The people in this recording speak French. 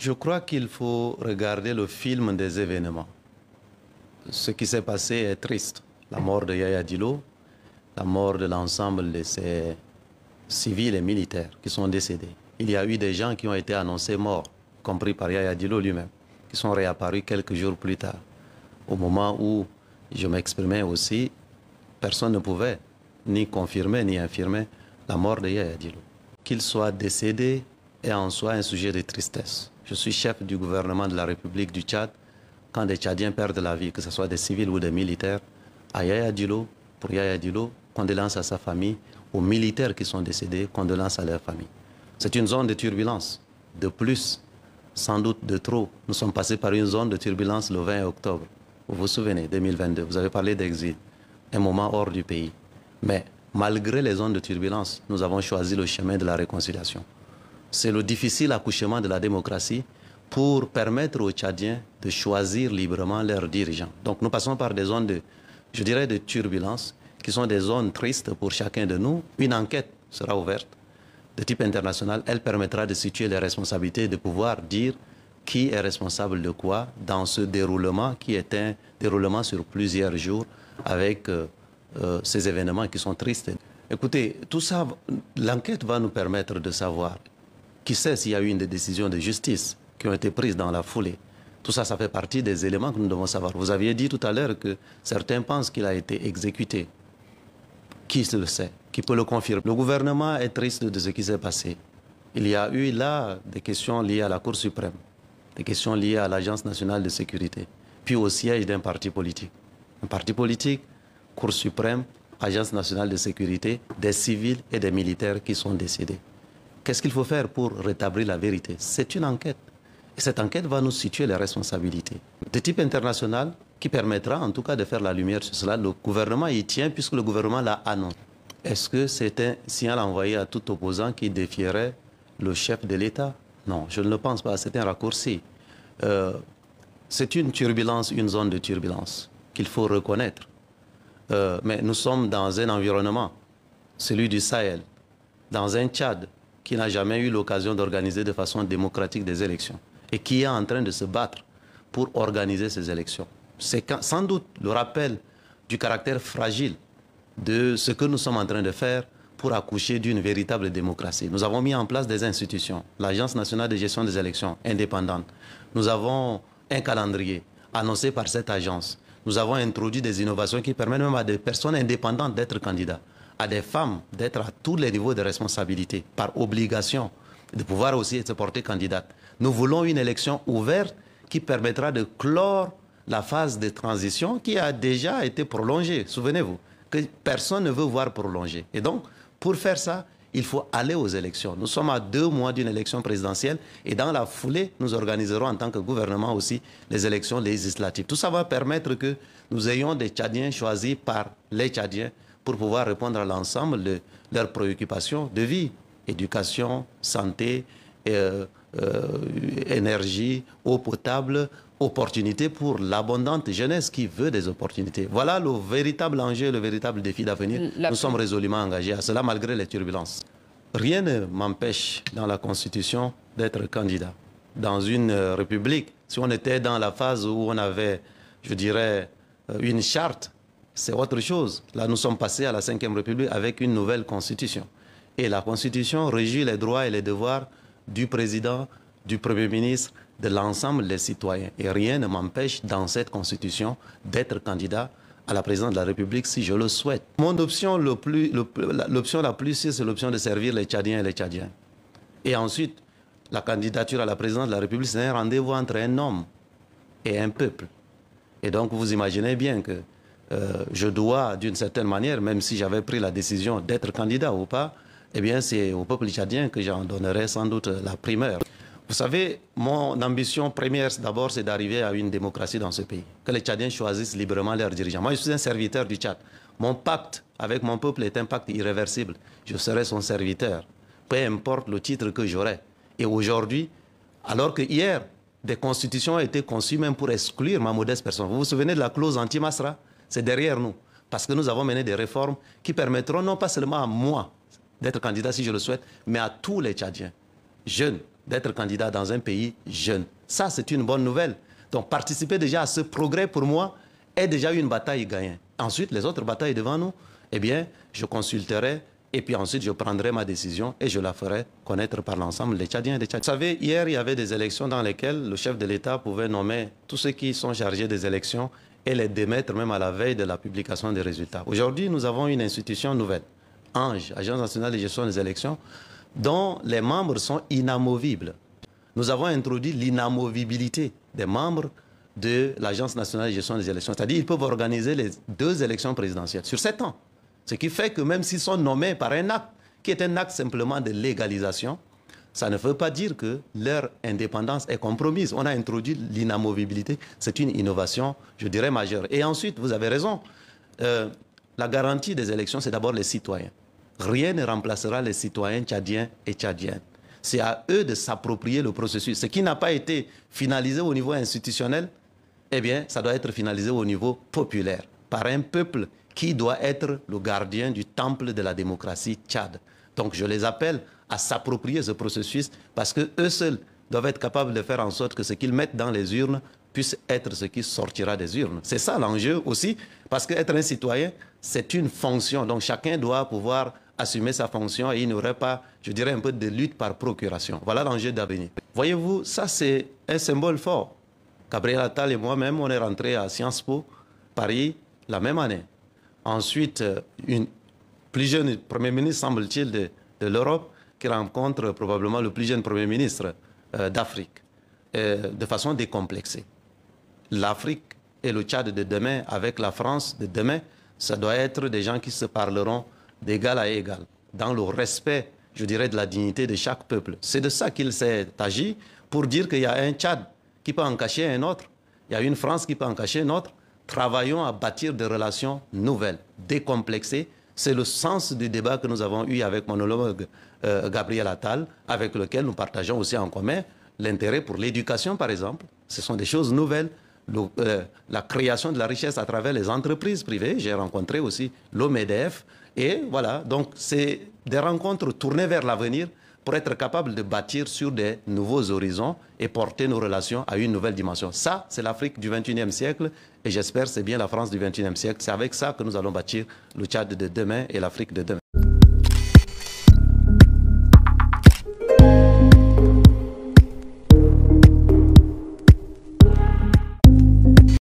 Je crois qu'il faut regarder le film des événements. Ce qui s'est passé est triste. La mort de Yaya Dillo, la mort de l'ensemble de ces civils et militaires qui sont décédés. Il y a eu des gens qui ont été annoncés morts, compris par Yaya Dillo lui-même, qui sont réapparus quelques jours plus tard. Au moment où je m'exprimais aussi, personne ne pouvait ni confirmer ni infirmer la mort de Yaya Dillo. Qu'il soit décédé est en soi un sujet de tristesse. Je suis chef du gouvernement de la République du Tchad. Quand des Tchadiens perdent la vie, que ce soit des civils ou des militaires, à Yaya Dillo, pour Yaya Dillo, condoléances à sa famille, aux militaires qui sont décédés, condoléances à leur famille. C'est une zone de turbulence, de plus, sans doute de trop. Nous sommes passés par une zone de turbulence le 20 octobre. Vous vous souvenez, 2022, vous avez parlé d'exil, un moment hors du pays. Mais malgré les zones de turbulence, nous avons choisi le chemin de la réconciliation. C'est le difficile accouchement de la démocratie pour permettre aux Tchadiens de choisir librement leurs dirigeants. Donc nous passons par des zones de, je dirais, de turbulence, qui sont des zones tristes pour chacun de nous. Une enquête sera ouverte de type international. Elle permettra de situer les responsabilités, de pouvoir dire qui est responsable de quoi dans ce déroulement qui est un déroulement sur plusieurs jours avec ces événements qui sont tristes. Écoutez, tout ça, l'enquête va nous permettre de savoir qui sait s'il y a eu une décision de justice qui ont été prises dans la foulée. Tout ça, ça fait partie des éléments que nous devons savoir. Vous aviez dit tout à l'heure que certains pensent qu'il a été exécuté. Qui le sait? Qui peut le confirmer? Le gouvernement est triste de ce qui s'est passé. Il y a eu là des questions liées à la Cour suprême, des questions liées à l'Agence nationale de sécurité, puis au siège d'un parti politique. Un parti politique, Cour suprême, Agence nationale de sécurité, des civils et des militaires qui sont décédés. Qu'est-ce qu'il faut faire pour rétablir la vérité? C'est une enquête. Et cette enquête va nous situer les responsabilités de type international qui permettra en tout cas de faire la lumière sur cela. Le gouvernement y tient puisque le gouvernement l'a annoncé. Est-ce que c'est un signal envoyé à tout opposant qui défierait le chef de l'État? Non, je ne le pense pas. C'est un raccourci. C'est une turbulence, une zone de turbulence qu'il faut reconnaître. Mais nous sommes dans un environnement, celui du Sahel, dans un Tchad qui n'a jamais eu l'occasion d'organiser de façon démocratique des élections et qui est en train de se battre pour organiser ces élections. C'est sans doute le rappel du caractère fragile de ce que nous sommes en train de faire pour accoucher d'une véritable démocratie. Nous avons mis en place des institutions, l'Agence nationale de gestion des élections indépendante. Nous avons un calendrier annoncé par cette agence. Nous avons introduit des innovations qui permettent même à des personnes indépendantes d'être candidats, à des femmes d'être à tous les niveaux de responsabilité, par obligation, de pouvoir aussi se porter candidate. Nous voulons une élection ouverte qui permettra de clore la phase de transition qui a déjà été prolongée. Souvenez-vous que personne ne veut voir prolonger. Et donc, pour faire ça, il faut aller aux élections. Nous sommes à 2 mois d'une élection présidentielle et dans la foulée, nous organiserons en tant que gouvernement aussi les élections législatives. Tout ça va permettre que nous ayons des Tchadiens choisis par les Tchadiens pour pouvoir répondre à l'ensemble de leurs préoccupations de vie, éducation, santé, énergie, eau potable, opportunités pour l'abondante jeunesse qui veut des opportunités. Voilà le véritable enjeu, le véritable défi d'avenir. Nous sommes résolument engagés à cela malgré les turbulences. Rien ne m'empêche dans la Constitution d'être candidat. Dans une république, si on était dans la phase où on avait, je dirais, une charte, c'est autre chose. Là, nous sommes passés à la 5e République avec une nouvelle Constitution. Et la Constitution régit les droits et les devoirs du président, du Premier ministre, de l'ensemble des citoyens. Et rien ne m'empêche dans cette Constitution d'être candidat à la présidence de la République si je le souhaite. Mon option, l'option la plus sûre, c'est l'option de servir les Tchadiens et les Tchadiens. Et ensuite, la candidature à la présidence de la République, c'est un rendez-vous entre un homme et un peuple. Et donc, vous imaginez bien que je dois, d'une certaine manière, même si j'avais pris la décision d'être candidat ou pas, eh bien, c'est au peuple tchadien que j'en donnerai sans doute la primeur. Vous savez, mon ambition première, d'abord, c'est d'arriver à une démocratie dans ce pays. Que les Tchadiens choisissent librement leurs dirigeants. Moi, je suis un serviteur du Tchad. Mon pacte avec mon peuple est un pacte irréversible. Je serai son serviteur, peu importe le titre que j'aurai. Et aujourd'hui, alors que hier, des constitutions ont été conçues même pour exclure ma modeste personne. Vous vous souvenez de la clause anti-Masra? C'est derrière nous. Parce que nous avons mené des réformes qui permettront non pas seulement à moi d'être candidat si je le souhaite, mais à tous les Tchadiens, jeunes, d'être candidat dans un pays jeune. Ça, c'est une bonne nouvelle. Donc, participer déjà à ce progrès, pour moi, est déjà une bataille gagnée. Ensuite, les autres batailles devant nous, eh bien, je consulterai et puis ensuite, je prendrai ma décision et je la ferai connaître par l'ensemble des Tchadiens et des Tchadiens. Vous savez, hier, il y avait des élections dans lesquelles le chef de l'État pouvait nommer tous ceux qui sont chargés des élections et les démettre même à la veille de la publication des résultats. Aujourd'hui, nous avons une institution nouvelle, ANGE, Agence nationale de gestion des élections, dont les membres sont inamovibles. Nous avons introduit l'inamovibilité des membres de l'Agence nationale de gestion des élections. C'est-à-dire qu'ils peuvent organiser les 2 élections présidentielles sur 7 ans. Ce qui fait que même s'ils sont nommés par un acte, qui est un acte simplement de légalisation, ça ne veut pas dire que leur indépendance est compromise. On a introduit l'inamovibilité. C'est une innovation, je dirais, majeure. Et ensuite, vous avez raison, la garantie des élections, c'est d'abord les citoyens. Rien ne remplacera les citoyens tchadiens et tchadiennes. C'est à eux de s'approprier le processus. Ce qui n'a pas été finalisé au niveau institutionnel, eh bien, ça doit être finalisé au niveau populaire, par un peuple qui doit être le gardien du temple de la démocratie Tchad. Donc je les appelle à s'approprier ce processus parce qu'eux seuls doivent être capables de faire en sorte que ce qu'ils mettent dans les urnes puisse être ce qui sortira des urnes. C'est ça l'enjeu aussi, parce qu'être un citoyen, c'est une fonction. Donc chacun doit pouvoir assumer sa fonction et il n'y aurait pas, je dirais, un peu de lutte par procuration. Voilà l'enjeu d'avenir. Voyez-vous, ça c'est un symbole fort. Gabriel Attal et moi-même, on est rentrés à Sciences Po, Paris, la même année. Ensuite, une plus jeune Premier ministre, semble-t-il, de l'Europe, qui rencontre probablement le plus jeune Premier ministre d'Afrique, de façon décomplexée. L'Afrique et le Tchad de demain, avec la France de demain, ça doit être des gens qui se parleront d'égal à égal, dans le respect, je dirais, de la dignité de chaque peuple. C'est de ça qu'il s'est agi pour dire qu'il y a un Tchad qui peut en cacher un autre, il y a une France qui peut en cacher une autre. Travaillons à bâtir des relations nouvelles, décomplexées. C'est le sens du débat que nous avons eu avec mon homologue Gabriel Attal, avec lequel nous partageons aussi en commun l'intérêt pour l'éducation, par exemple. Ce sont des choses nouvelles. La création de la richesse à travers les entreprises privées. J'ai rencontré aussi l'OMEDEF. Et voilà, donc c'est des rencontres tournées vers l'avenir pour être capable de bâtir sur des nouveaux horizons et porter nos relations à une nouvelle dimension. Ça, c'est l'Afrique du XXIe siècle et j'espère que c'est bien la France du XXIe siècle. C'est avec ça que nous allons bâtir le Tchad de demain et l'Afrique de demain.